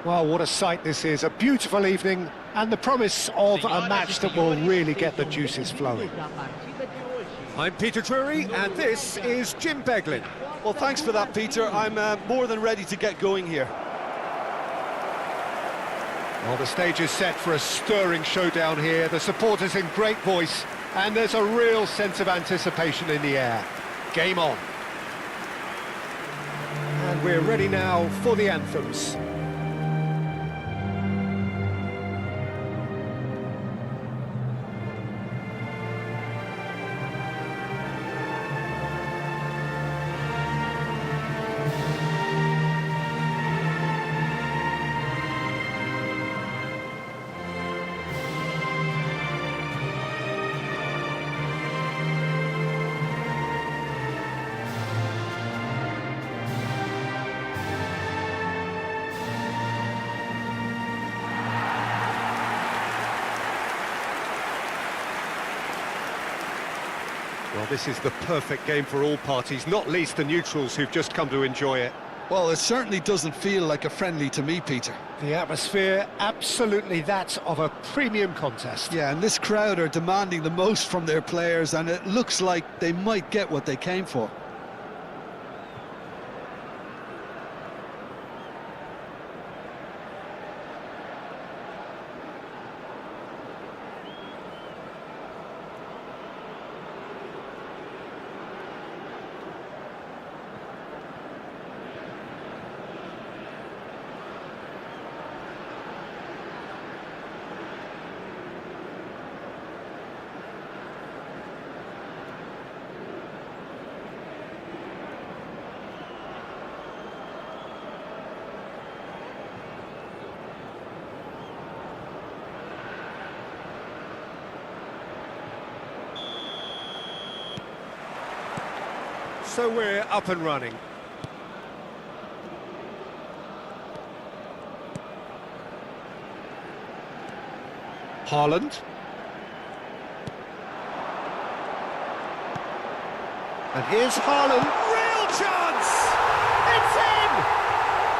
Well, what a sight this is. A beautiful evening and the promise of a match that will really get the juices flowing. I'm Peter Drury, and this is Jim Beglin. Well, thanks for that, Peter. I'm more than ready to get going here. Well, the stage is set for a stirring showdown here. The supporters in great voice, and there's a real sense of anticipation in the air. Game on. And we're ready now for the anthems. Well, this is the perfect game for all parties, not least the neutrals who've just come to enjoy it. Well, it certainly doesn't feel like a friendly to me, Peter. The atmosphere, absolutely that of a premium contest. Yeah, and this crowd are demanding the most from their players, and it looks like they might get what they came for. So we're up and running. Haaland. And here's Haaland. Real chance! It's him!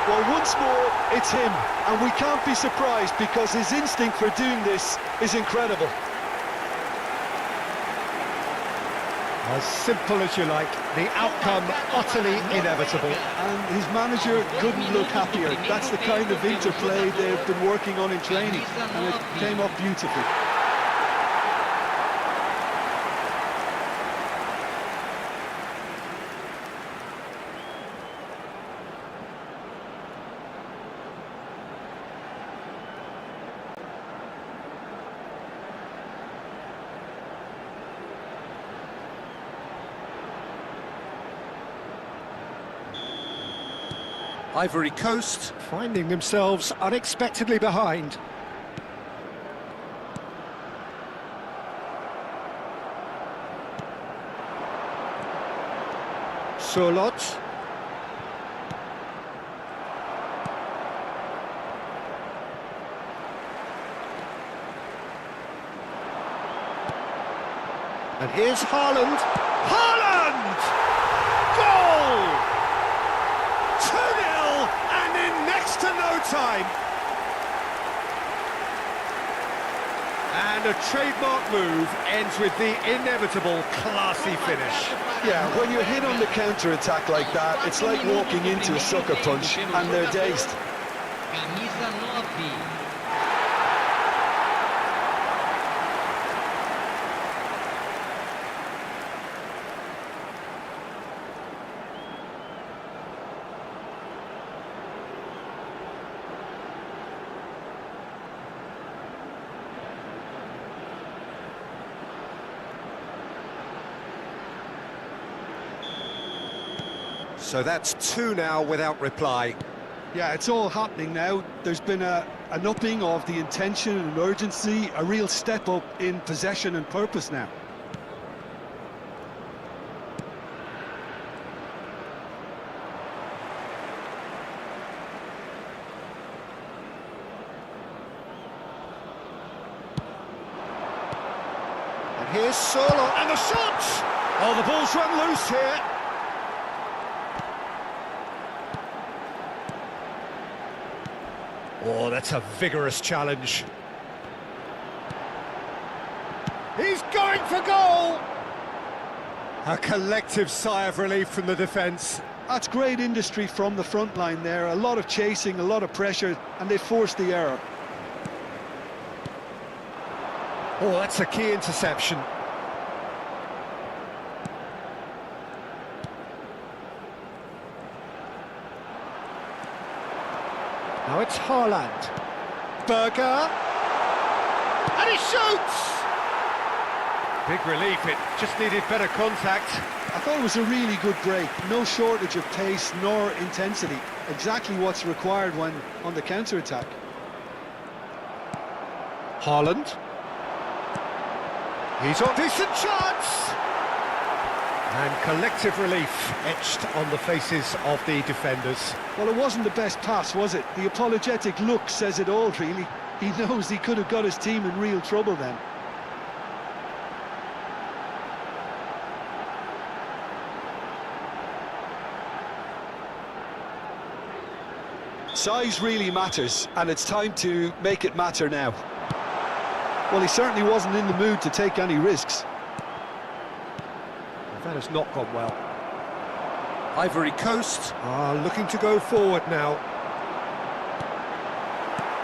Well, once more, it's him. And we can't be surprised because his instinct for doing this is incredible. As simple as you like, the outcome utterly inevitable. And his manager couldn't look happier. That's the kind of interplay they've been working on in training, and it came off beautifully. Ivory Coast finding themselves unexpectedly behind. Surlot. And here's Haaland. Haaland! Goal! 2-0 and in next to no time. And a trademark move ends with the inevitable classy finish. Yeah, when you're hit on the counter-attack like that, it's like walking into a sucker punch and they're dazed. So that's two now without reply. Yeah, it's all happening now. There's been an upping of the intention and urgency, a real step up in possession and purpose now. And here's Solo, and the shot! Oh, the ball's run loose here. Oh, that's a vigorous challenge. He's going for goal! A collective sigh of relief from the defence. That's great industry from the front line there. A lot of chasing, a lot of pressure, and they forced the error. Oh, that's a key interception. Now it's Haaland. Berger. And he shoots! Big relief, it just needed better contact. I thought it was a really good break. No shortage of pace nor intensity. Exactly what's required when on the counter-attack. Haaland. He's on decent chance! And collective relief etched on the faces of the defenders. Well, it wasn't the best pass, was it? The apologetic look says it all, really. He knows he could have got his team in real trouble then. Size really matters, and it's time to make it matter now. Well, he certainly wasn't in the mood to take any risks. That has not gone well. Ivory Coast are looking to go forward now.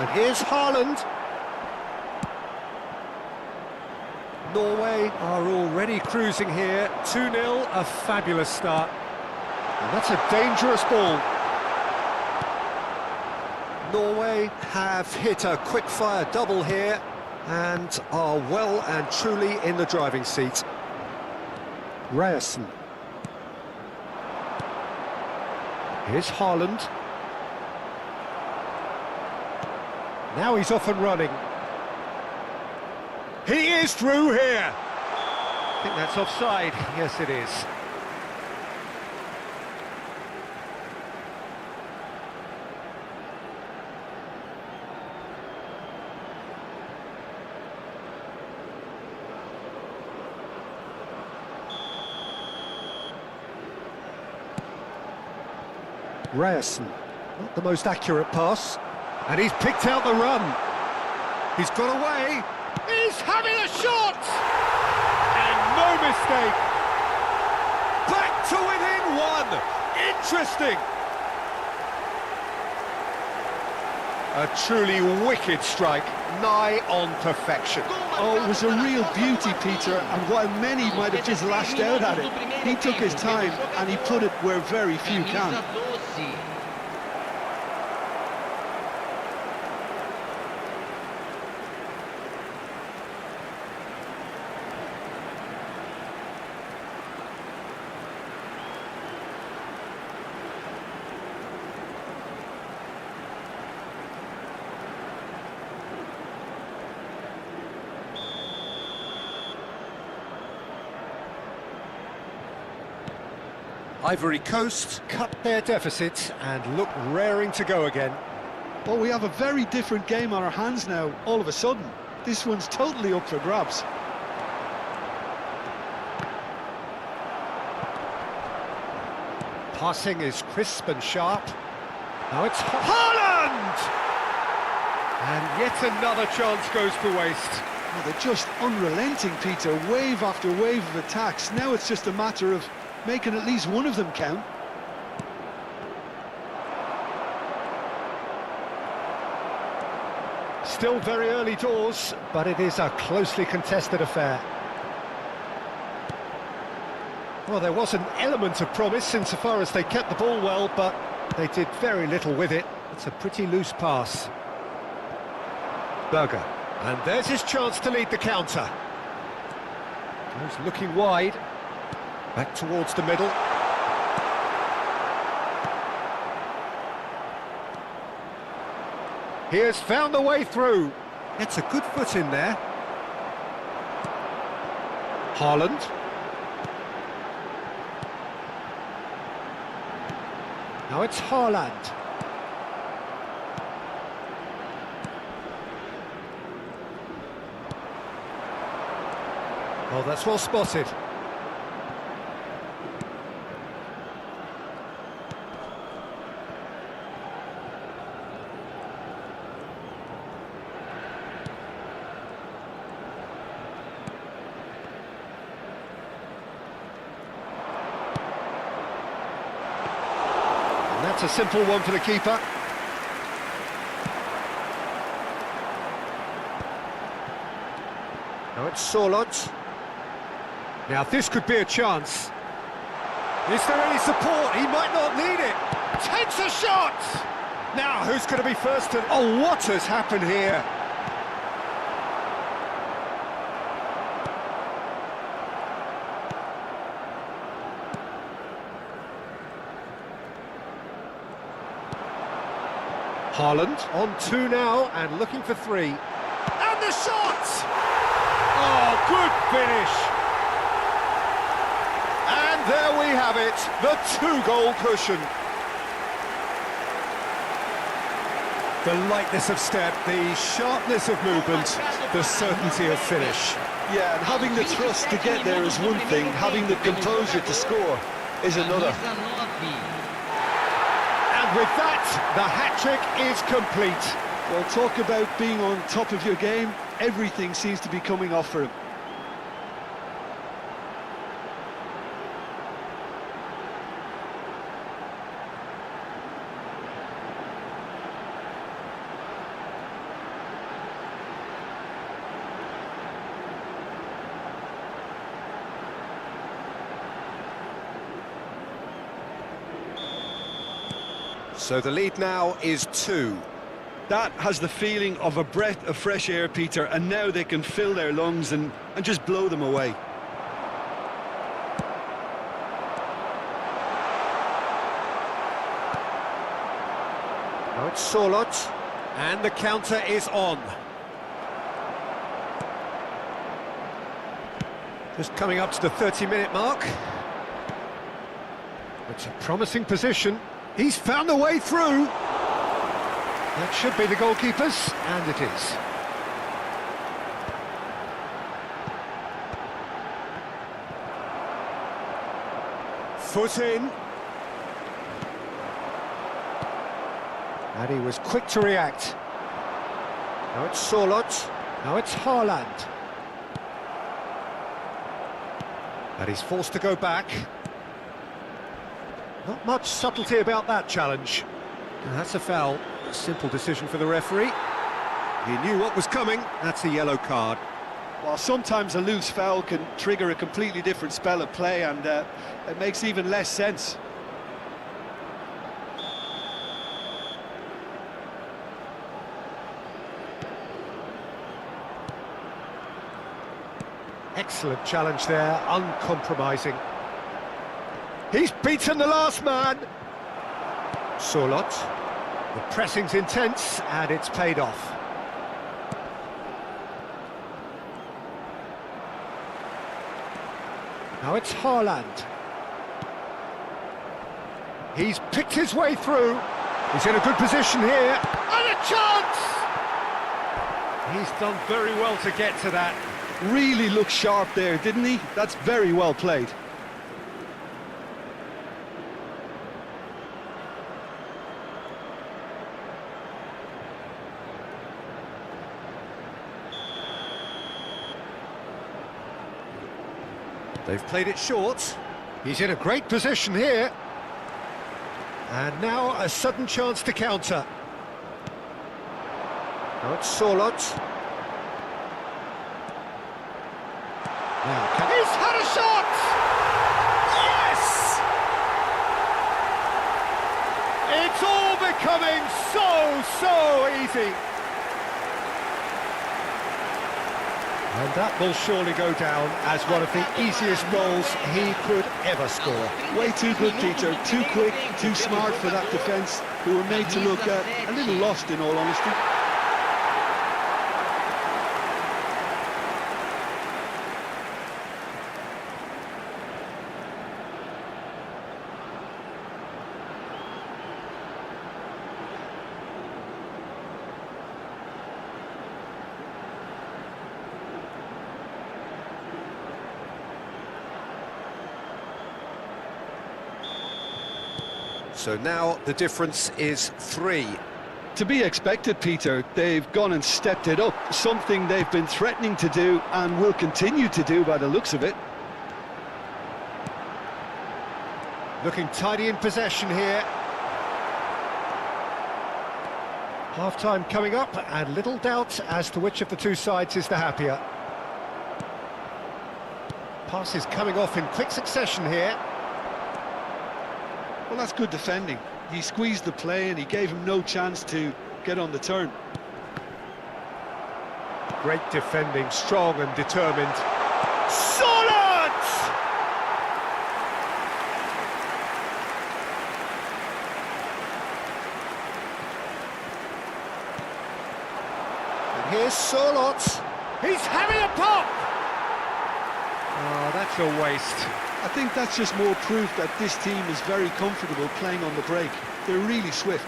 And here's Haaland. Norway are already cruising here. 2-0, a fabulous start. And that's a dangerous ball. Norway have hit a quick-fire double here and are well and truly in the driving seat. Ryerson. Here's Haaland. Now he's off and running. He is through here. I think that's offside. Yes, it is. Ryerson, not the most accurate pass, and he's picked out the run. He's got away. He's having a shot, and no mistake. Back to within one. Interesting. A truly wicked strike, nigh on perfection. Oh, it was a real beauty, Peter, and while many might have just lashed out at it, he took his time and he put it where very few can. Ivory Coast cut their deficit and look raring to go again. Well, we have a very different game on our hands now, all of a sudden. This one's totally up for grabs. Passing is crisp and sharp. Now it's Haaland! And yet another chance goes to waste. Well, they're just unrelenting, Peter. Wave after wave of attacks. Now it's just a matter of making at least one of them count. Still very early doors, but it is a closely contested affair. Well, there was an element of promise insofar as they kept the ball well, but they did very little with it. It's a pretty loose pass. Berger. And there's his chance to lead the counter. He's looking wide. Back towards the middle. He has found the way through. It's a good foot in there. Haaland. Now it's Haaland. Oh, that's well spotted. That's a simple one for the keeper. Now it's Sorloth. Now this could be a chance. Is there any support? He might not need it. Takes a shot! Now who's going to be first to... Oh, what has happened here? Haaland on 2 now and looking for 3. And the shot! Oh, good finish! And there we have it, the 2-goal cushion. The lightness of step, the sharpness of movement, the certainty of finish. Yeah, and having the thrust to get there is one thing, having the composure to score is another. And with that, the hat-trick is complete. Well, talk about being on top of your game, everything seems to be coming off for him. So the lead now is 2. That has the feeling of a breath of fresh air, Peter, and now they can fill their lungs and just blow them away. Now it's Sorloth, and the counter is on. Just coming up to the 30-minute mark. It's a promising position. He's found a way through. That should be the goalkeeper's, and it is. Foot in. And he was quick to react. Now it's Sorloth. Now it's Haaland. And he's forced to go back. Not much subtlety about that challenge. And that's a foul. A simple decision for the referee. He knew what was coming. That's a yellow card. While sometimes a loose foul can trigger a completely different spell of play, and it makes even less sense. Excellent challenge there, uncompromising. He's beaten the last man. Sorloth. The pressing's intense, and it's paid off. Now it's Haaland. He's picked his way through. He's in a good position here. And a chance! He's done very well to get to that. Really looked sharp there, didn't he? That's very well played. They've played it short. He's in a great position here. And now a sudden chance to counter. Now it's Sorloth. Now, he's had a shot! Yes! It's all becoming so easy. And that will surely go down as one of the easiest goals he could ever score. Way too good, Peter. Too quick, too smart for that defence, who were made to look a little lost, in all honesty. So now the difference is 3. To be expected, Peter. They've gone and stepped it up, something they've been threatening to do and will continue to do by the looks of it. Looking tidy in possession here. Half-time coming up, and little doubt as to which of the two sides is the happier. Passes coming off in quick succession here. Well, that's good defending. He squeezed the play and he gave him no chance to get on the turn. Great defending, strong and determined. Solid! And here's Solot. He's having a pop! Oh, that's a waste. I think that's just more proof that this team is very comfortable playing on the break. They're really swift.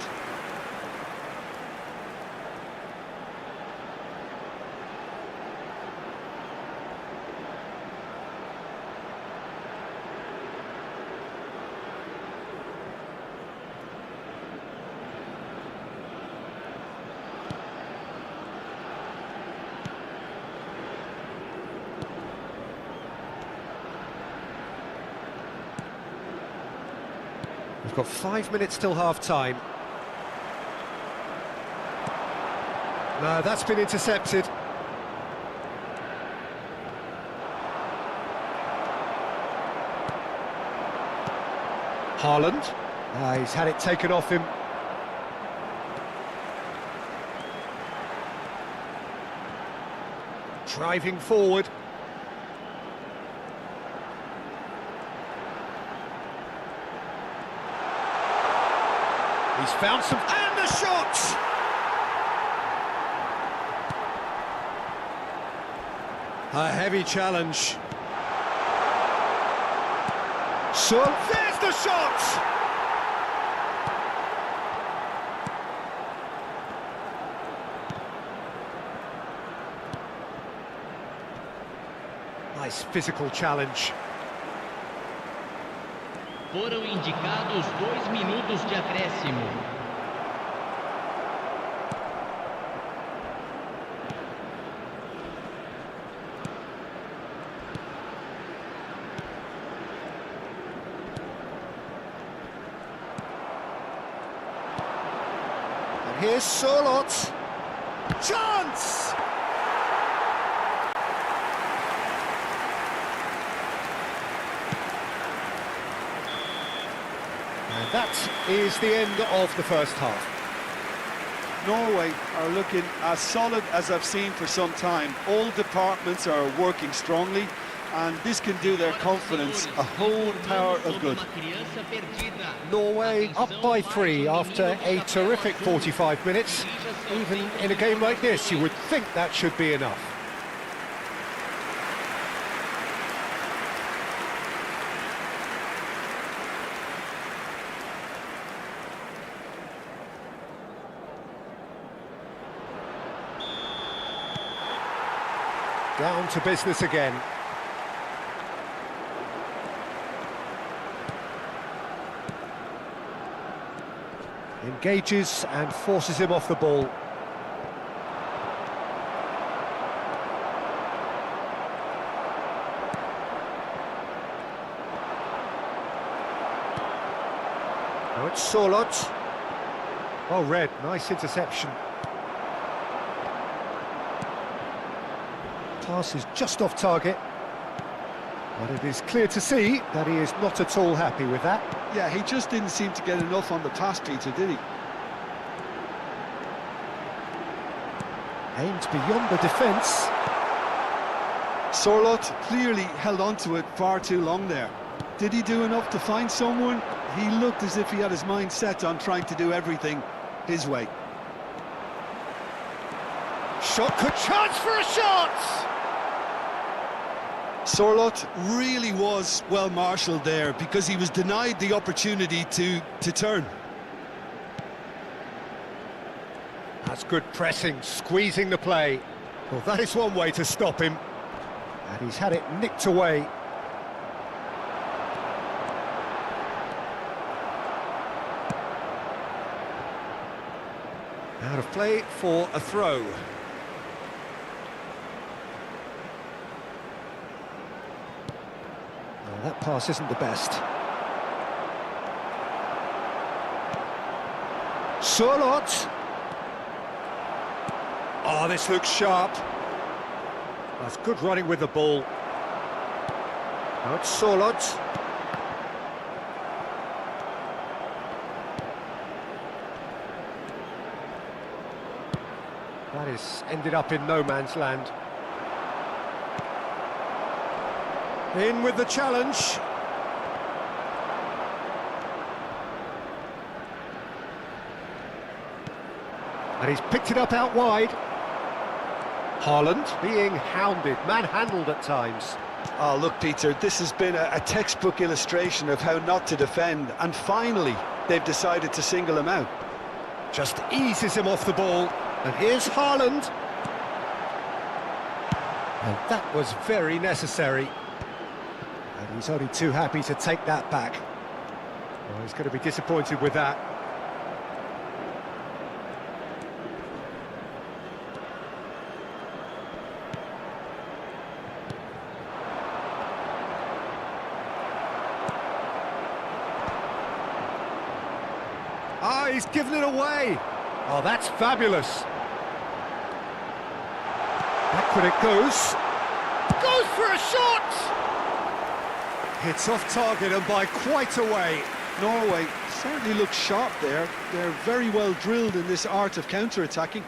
We've got 5 minutes till half-time. No, that's been intercepted. Haaland. He's had it taken off him. Driving forward. He's found some... And the shot! A heavy challenge. So, there's the shot! Nice physical challenge. Foram indicados 2 minutos de acréscimo. And here's Solot. Chance! And that is the end of the first half. Norway are looking as solid as I've seen for some time. All departments are working strongly, and this can do their confidence a whole power of good. Norway up by 3 after a terrific 45 minutes. Even in a game like this, you would think that should be enough. Down to business again. Engages and forces him off the ball. Now it's Solot. Oh, red, nice interception. Pass is just off target, but it is clear to see that he is not at all happy with that. Yeah, he just didn't seem to get enough on the pass, Peter, did he? Aimed beyond the defence. Sorlot clearly held on to it far too long there. Did he do enough to find someone? He looked as if he had his mind set on trying to do everything his way. Shot, good chance for a shot! Sorlot really was well marshalled there because he was denied the opportunity to turn. That's good pressing, squeezing the play. Well, that is one way to stop him. And he's had it nicked away. Out of play for a throw. Well, that pass isn't the best. Solot. Oh, this looks sharp. That's good running with the ball. Now it's Solot. That is ended up in no man's land. In with the challenge. And he's picked it up out wide. Haaland being hounded, manhandled at times. Oh, look, Peter, this has been a textbook illustration of how not to defend, and finally they've decided to single him out. Just eases him off the ball. And here's Haaland. And that was very necessary. And he's only too happy to take that back. Well, he's going to be disappointed with that. Ah, he's given it away. Oh, that's fabulous. Backward it goes. Goes for a shot! Hits off target and by quite a way. Norway certainly looks sharp there. They're very well drilled in this art of counter-attacking.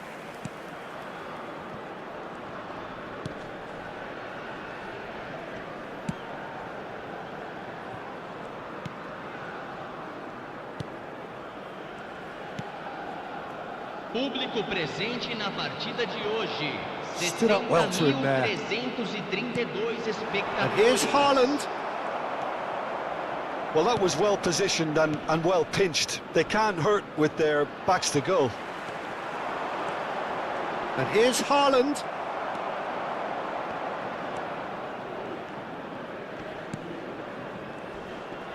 Público presente na partida de hoje. Stood up well to him there. 60.332 espectadores. And here's Haaland. Well, that was well positioned and well pinched. They can't hurt with their backs to goal. And here's Haaland.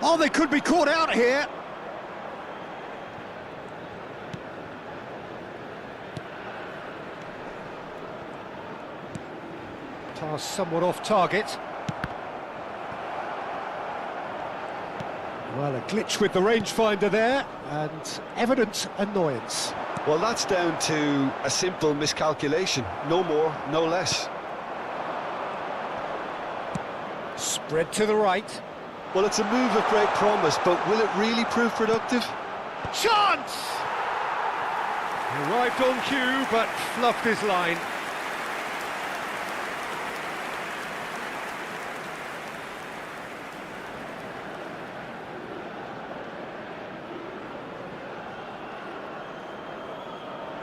Oh, they could be caught out here. Pass somewhat off target. Well, a glitch with the rangefinder there, and evident annoyance. Well, that's down to a simple miscalculation. No more, no less. Spread to the right. Well, it's a move of great promise, but will it really prove productive? Chance! He arrived on cue, but fluffed his line.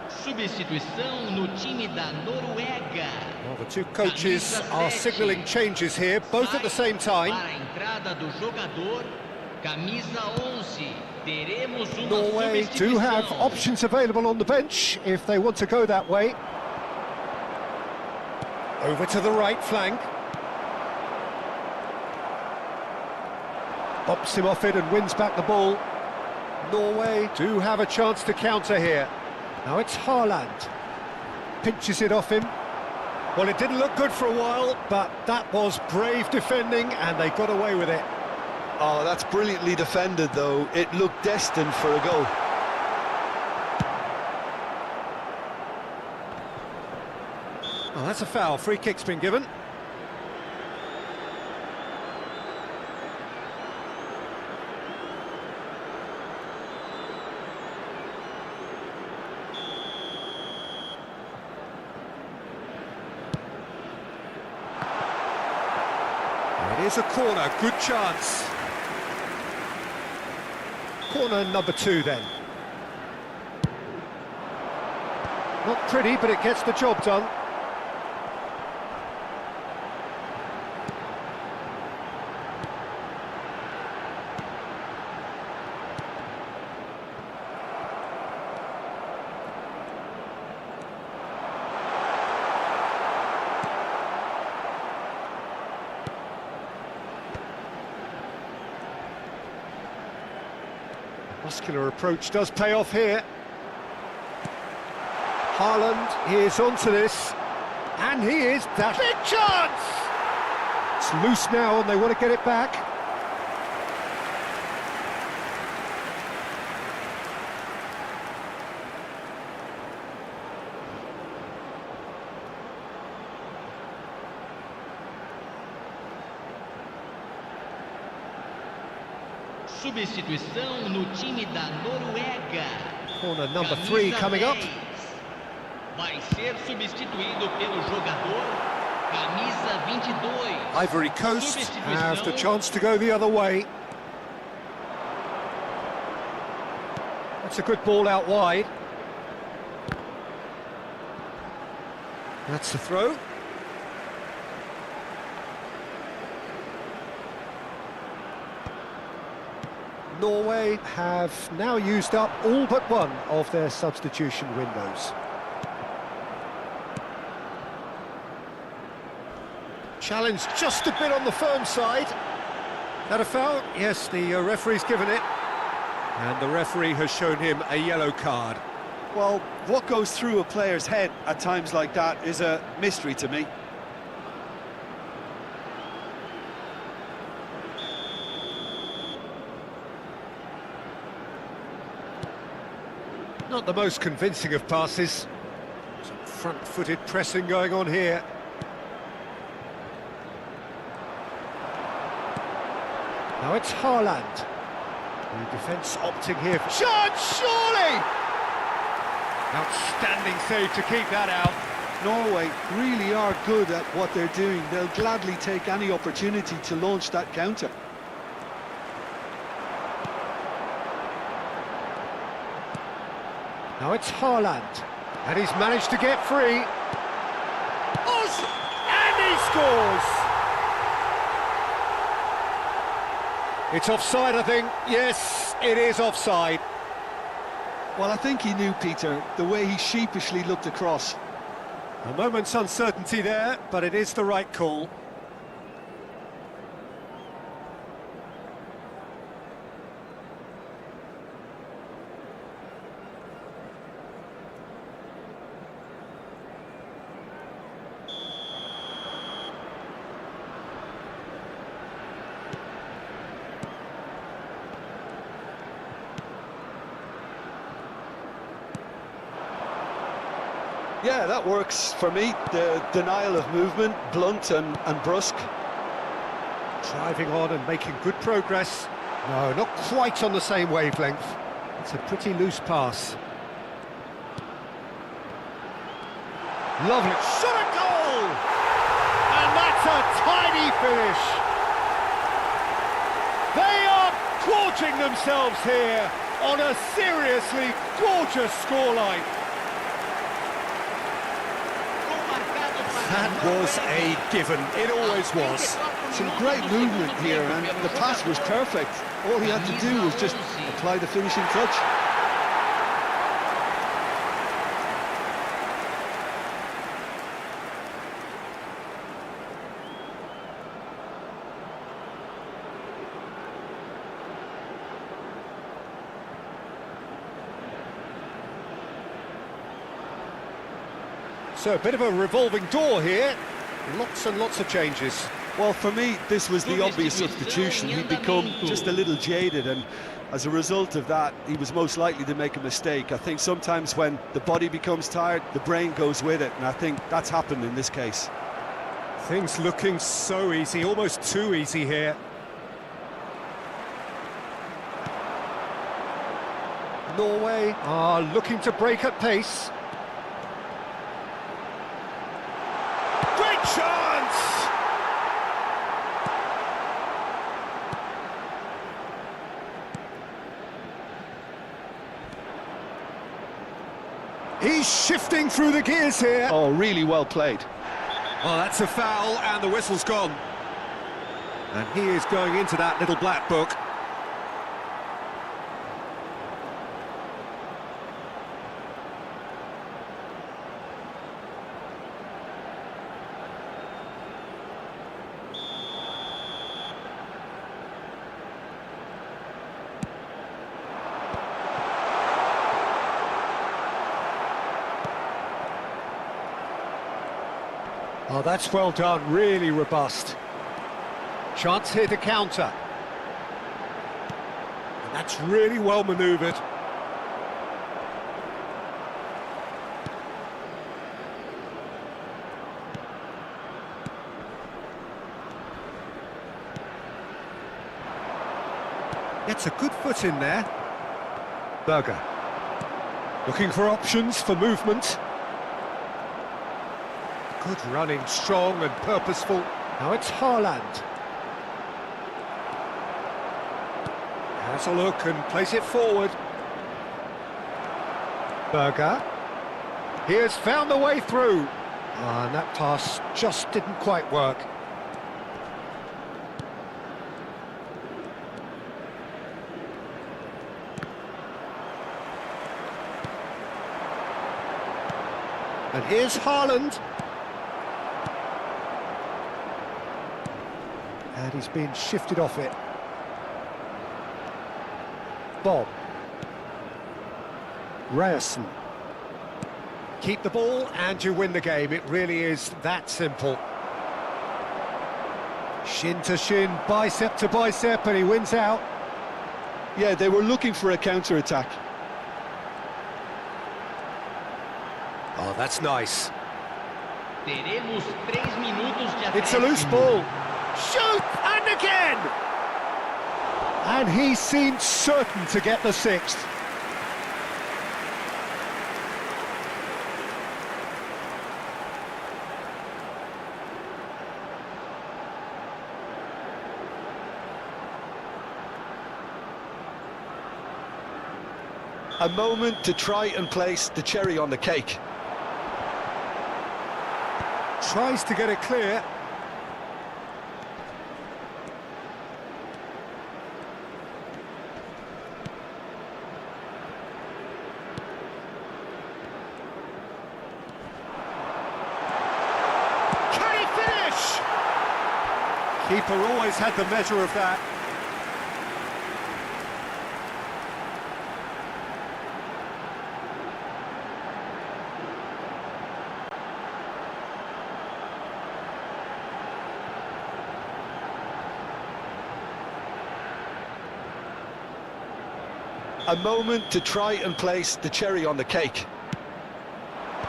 Substituição no time da Noruega. Well, the two coaches are signalling changes here, both at the same time. Para a entrada do jogador, camisa 11. Teremos uma Norway do have substituição. options available on the bench if they want to go that way. Over to the right flank. Bops him off it and wins back the ball. Norway do have a chance to counter here. Now it's Haaland. Pinches it off him. Well, it didn't look good for a while, but that was brave defending and they got away with it. Oh, that's brilliantly defended, though. It looked destined for a goal. Oh, that's a foul. Free kick's been given. It is a corner, good chance. Corner number 2 then. Not pretty, but it gets the job done. Muscular approach does pay off here. Haaland is onto this, and he is dashed. Big chance! It's loose now, and they want to get it back. Substituição no time da Noruega. Corner number Camisa 3 coming up. 10. Vai ser substituído pelo jogador camisa 22. Ivory Coast Substituição. have the chance to go the other way. That's a good ball out wide. That's the throw. Norway have now used up all but one of their substitution windows. Challenge just a bit on the firm side. That a foul? Yes, the referee's given it. And the referee has shown him a yellow card. Well, what goes through a player's head at times like that is a mystery to me. Not the most convincing of passes. Some front-footed pressing going on here. Now it's Haaland. The defence opting here for... Shot, surely! Outstanding save to keep that out. Norway really are good at what they're doing. They'll gladly take any opportunity to launch that counter. Now it's Haaland, and he's managed to get free. And he scores! It's offside, I think. Yes, it is offside. Well, I think he knew, Peter, the way he sheepishly looked across. A moment's uncertainty there, but it is the right call. Yeah, that works for me. The denial of movement, blunt and brusque. Driving on and making good progress. No, not quite on the same wavelength. It's a pretty loose pass. Lovely. Shot a goal! And that's a tidy finish. They are gorging themselves here on a seriously gorgeous scoreline. That was a given. It always was. Some great movement here, and the pass was perfect. All he had to do was just apply the finishing touch. So a bit of a revolving door here. Lots and lots of changes. Well, for me, this was the obvious substitution. He'd become just a little jaded, and as a result of that, he was most likely to make a mistake. I think sometimes when the body becomes tired, the brain goes with it, and I think that's happened in this case. Things looking so easy, almost too easy here. Norway are looking to break at pace. Great chance! He's shifting through the gears here. Oh, really well played. Oh, that's a foul, and the whistle's gone. And he is going into that little black book. Oh, that's well done, really robust. Chance here to counter. And that's really well manoeuvred. Gets a good foot in there. Berger. Looking for options for movement. Good running, strong and purposeful. Now it's Haaland. Has a look and plays it forward. Berger. He has found the way through. And that pass just didn't quite work. And here's Haaland. And he's been shifted off it. Bob. Ryerson. Keep the ball and you win the game. It really is that simple. Shin to shin, bicep to bicep, and he wins out. Yeah, they were looking for a counter-attack. Oh, that's nice. Teremos 3 minutos de It's a loose ball. Shoot! And again! And he seemed certain to get the sixth. A moment to try and place the cherry on the cake. Tries to get it clear. Can he finish? Keeper always had the measure of that. A moment to try and place the cherry on the cake.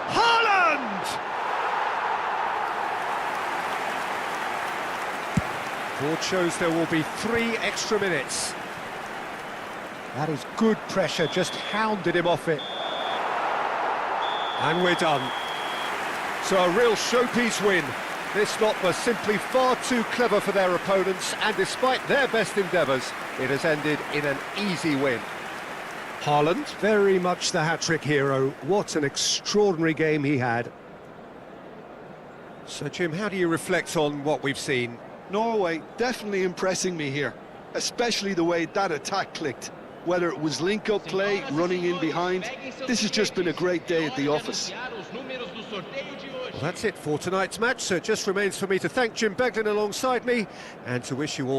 Haaland! Board shows there will be 3 extra minutes. That is good pressure, just hounded him off it. And we're done. So a real showpiece win. This lot was simply far too clever for their opponents, and despite their best endeavours, it has ended in an easy win. Haaland, very much the hat-trick hero. What an extraordinary game he had. So, Jim, how do you reflect on what we've seen? Norway definitely impressing me here, especially the way that attack clicked. Whether it was link-up play, running in behind, this has just been a great day at the office. Well, that's it for tonight's match, so it just remains for me to thank Jim Beglin alongside me and to wish you all